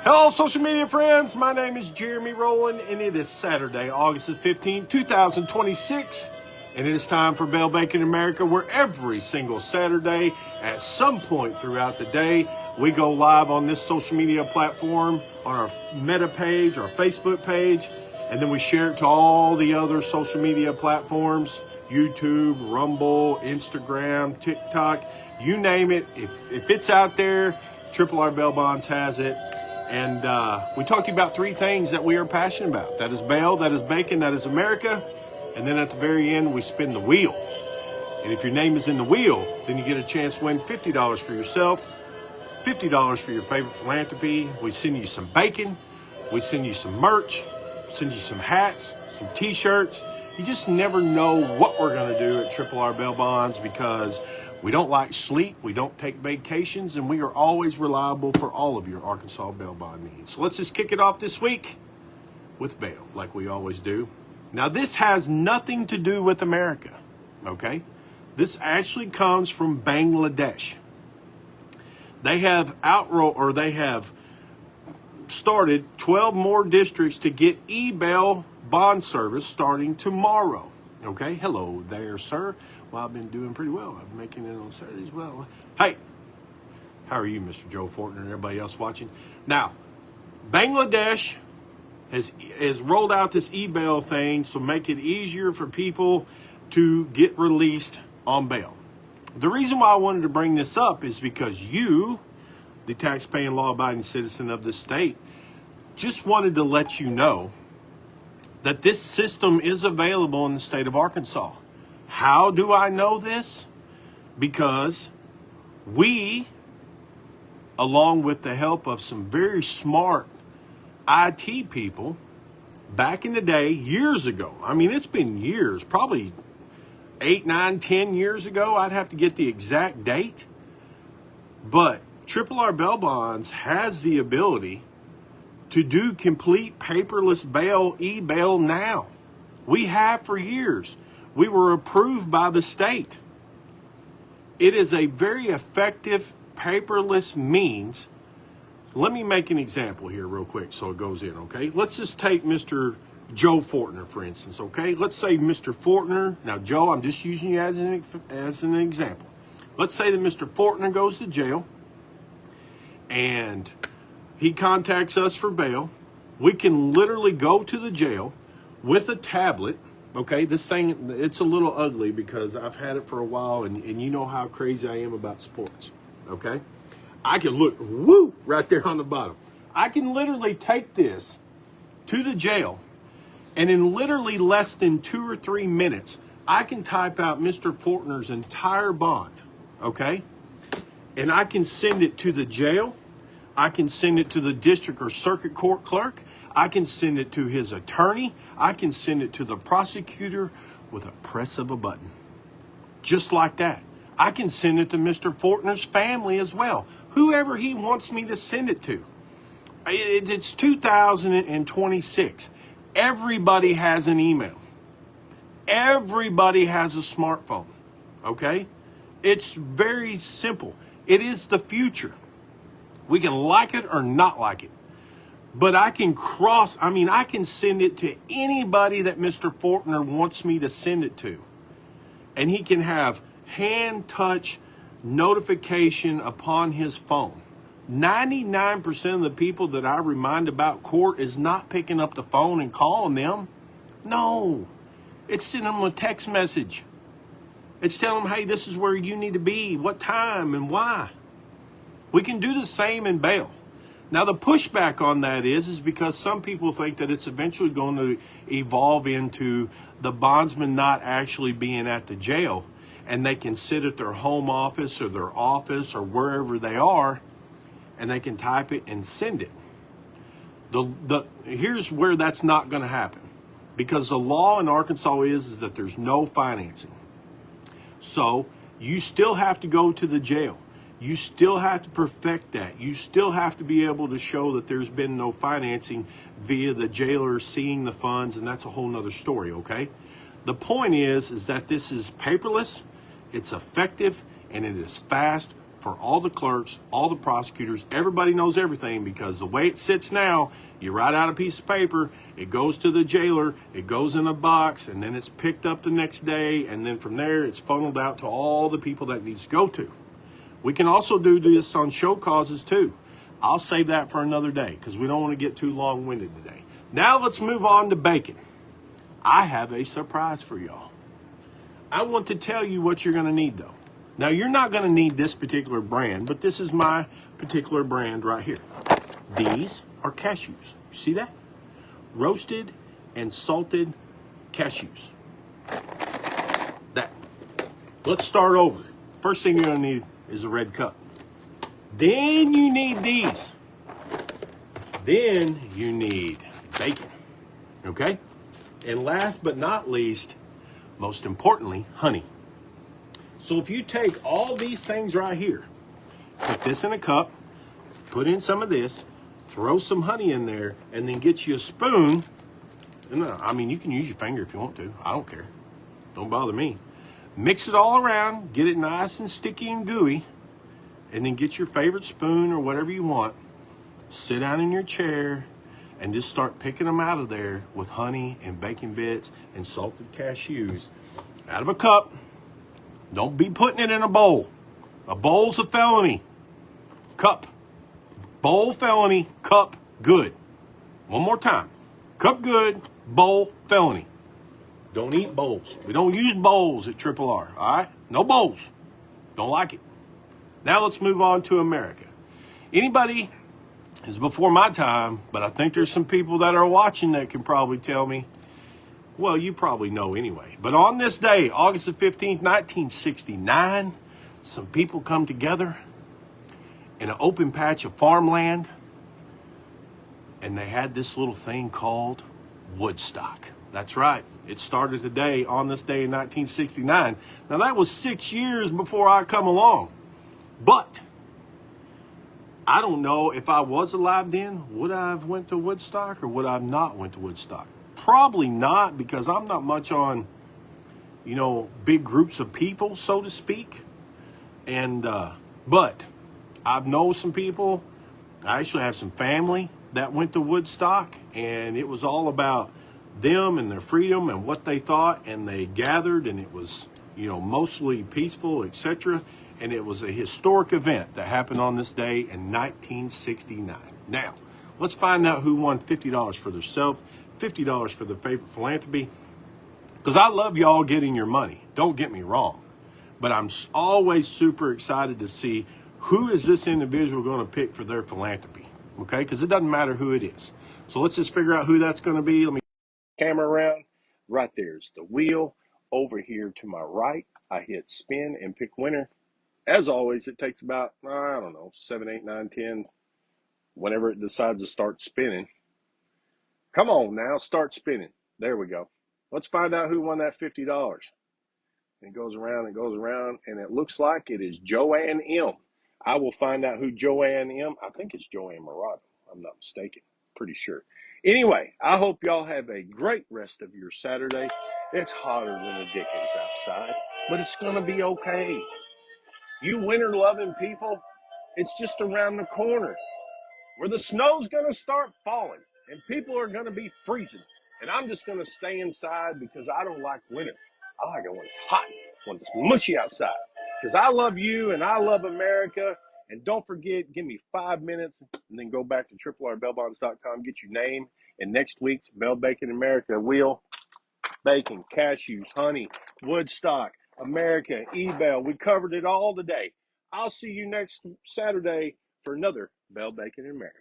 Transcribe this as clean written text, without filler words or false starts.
Hello, social media friends. My name is Jeremy Rowland, and it is Saturday, August the 15th, 2026. And it is time for Bail Bacon America, where every single Saturday, at some point throughout the day, we go live on this social media platform, on our Meta page, our Facebook page, and then we share it to all the other social media platforms, YouTube, Rumble, Instagram, TikTok, you name it. If it's out there, Triple R Bail Bonds has it. And we talked to you about three things that we are passionate about. That is bail, that is bacon, that is America. And then at the very end, we spin the wheel. And if your name is in the wheel, then you get a chance to win $50 for yourself, $50 for your favorite philanthropy. We send you some bacon. We send you some merch. Send you some hats, some t-shirts. You just never know what we're going to do at Triple R Bail Bonds, because we don't like sleep, we don't take vacations, and we are always reliable for all of your Arkansas bail bond needs. So let's just kick it off this week with bail, like we always do. Now, this has nothing to do with America, okay? This actually comes from Bangladesh. They have started 12 more districts to get e-bail bond service starting tomorrow. Okay, hello there, sir. Well, I've been doing pretty well. I'm making it on Saturdays. Well, hey, how are you, Mr. Joe Fortner, and everybody else watching? Now, Bangladesh has rolled out this e-bail thing to make it easier for people to get released on bail. The reason why I wanted to bring this up is because you, the tax-paying, law-abiding citizen of this state, just wanted to let you know that this system is available in the state of Arkansas. How do I know this? Because we, along with the help of some very smart IT people, back in the day, years ago, I mean, it's been years, probably 8, 9, 10 years ago, I'd have to get the exact date, but Triple R Bail Bonds has the ability to do complete paperless bail, e-bail now. We have for years. We were approved by the state. It is a very effective paperless means. Let me make an example here real quick so it goes in, okay? Let's just take Mr. Joe Fortner, for instance, okay? Let's say Mr. Fortner, now Joe, I'm just using you as an example. Let's say that Mr. Fortner goes to jail and he contacts us for bail. We can literally go to the jail with a tablet. Okay, this thing, it's a little ugly because I've had it for a while, and you know how crazy I am about sports, okay? I can look, right there on the bottom. I can literally take this to the jail, and in literally less than 2 or 3 minutes, I can type out Mr. Fortner's entire bond, okay? And I can send it to the jail. I can send it to the district or circuit court clerk. I can send it to his attorney. I can send it to the prosecutor with a press of a button. Just like that. I can send it to Mr. Fortner's family as well. Whoever he wants me to send it to. It's 2026. Everybody has an email. Everybody has a smartphone. Okay? It's very simple. It is the future. We can like it or not like it. But I can send it to anybody that Mr. Fortner wants me to send it to. And he can have hand touch notification upon his phone. 99% of the people that I remind about court is not picking up the phone and calling them. No, it's sending them a text message. It's telling them, hey, this is where you need to be, what time and why. We can do the same in bail. Now, the pushback on that is because some people think that it's eventually going to evolve into the bondsman not actually being at the jail, and they can sit at their home office or their office or wherever they are, and they can type it and send it. Here's where that's not going to happen, because the law in Arkansas is that there's no financing. So you still have to go to the jail. You still have to perfect that. You still have to be able to show that there's been no financing via the jailer seeing the funds, and that's a whole nother story, okay? The point is that this is paperless, it's effective, and it is fast for all the clerks, all the prosecutors. Everybody knows everything because the way it sits now, you write out a piece of paper, it goes to the jailer, it goes in a box, and then it's picked up the next day, and then from there it's funneled out to all the people that it needs to go to. We can also do this on show causes too. I'll save that for another day because we don't want to get too long-winded today. Now let's move on to bacon. I have a surprise for y'all. I want to tell you what you're going to need though. Now you're not going to need this particular brand, but this is my particular brand right here. These are cashews. See that? Roasted and salted cashews. That. Let's start over. First thing you're going to need is a red cup. Then you need these. Then you need bacon. Okay? And last but not least, most importantly, honey. So if you take all these things right here, put this in a cup, put in some of this, throw some honey in there, and then get you a spoon. And I mean, you can use your finger if you want to. I don't care. Don't bother me. Mix it all around, get it nice and sticky and gooey, and then get your favorite spoon or whatever you want. Sit down in your chair and just start picking them out of there with honey and bacon bits and salted cashews out of a cup. Don't be putting it in a bowl. A bowl's a felony. Cup. Bowl felony, cup good. One more time. Cup good, bowl felony. Don't eat bowls. We don't use bowls at Triple R, all right? No bowls. Don't like it. Now let's move on to America. Anybody is before my time, but I think there's some people that are watching that can probably tell me. Well, you probably know anyway. But on this day, August the 15th, 1969, some people come together in an open patch of farmland, and they had this little thing called Woodstock. That's right. It started today, on this day in 1969. Now, that was 6 years before I come along. But I don't know if I was alive then, would I have went to Woodstock or would I have not went to Woodstock? Probably not, because I'm not much on, big groups of people, so to speak. And, but I've known some people. I actually have some family that went to Woodstock, and it was all about them and their freedom and what they thought, and they gathered, and it was, mostly peaceful, etc. And it was a historic event that happened on this day in 1969. Now, let's find out who won $50 for themselves, $50 for their favorite philanthropy, because I love y'all getting your money. Don't get me wrong. But I'm always super excited to see who is this individual going to pick for their philanthropy, okay? Because it doesn't matter who it is. So let's just figure out who that's going to be. Let me camera around. Right there's the wheel. Over here to my right, I hit spin and pick winner. As always, it takes about, 7, 8, 9, 10, whenever it decides to start spinning. Come on now, start spinning. There we go. Let's find out who won that $50. It goes around, and it looks like it is Joanne M. I will find out who Joanne M. I think it's Joanne Morado. I'm not mistaken. Pretty sure. Anyway, I hope y'all have a great rest of your Saturday. It's hotter than the dickens outside, but it's going to be okay. You winter-loving people, it's just around the corner where the snow's going to start falling and people are going to be freezing. And I'm just going to stay inside because I don't like winter. I like it when it's hot, when it's mushy outside. Because I love you and I love America. And don't forget, give me 5 minutes and then go back to RRBellBonds.com, get your name in next week's Bell Bacon America wheel. Bacon, cashews, honey, Woodstock, America, Ebell. We covered it all today. I'll see you next Saturday for another Bell Bacon America.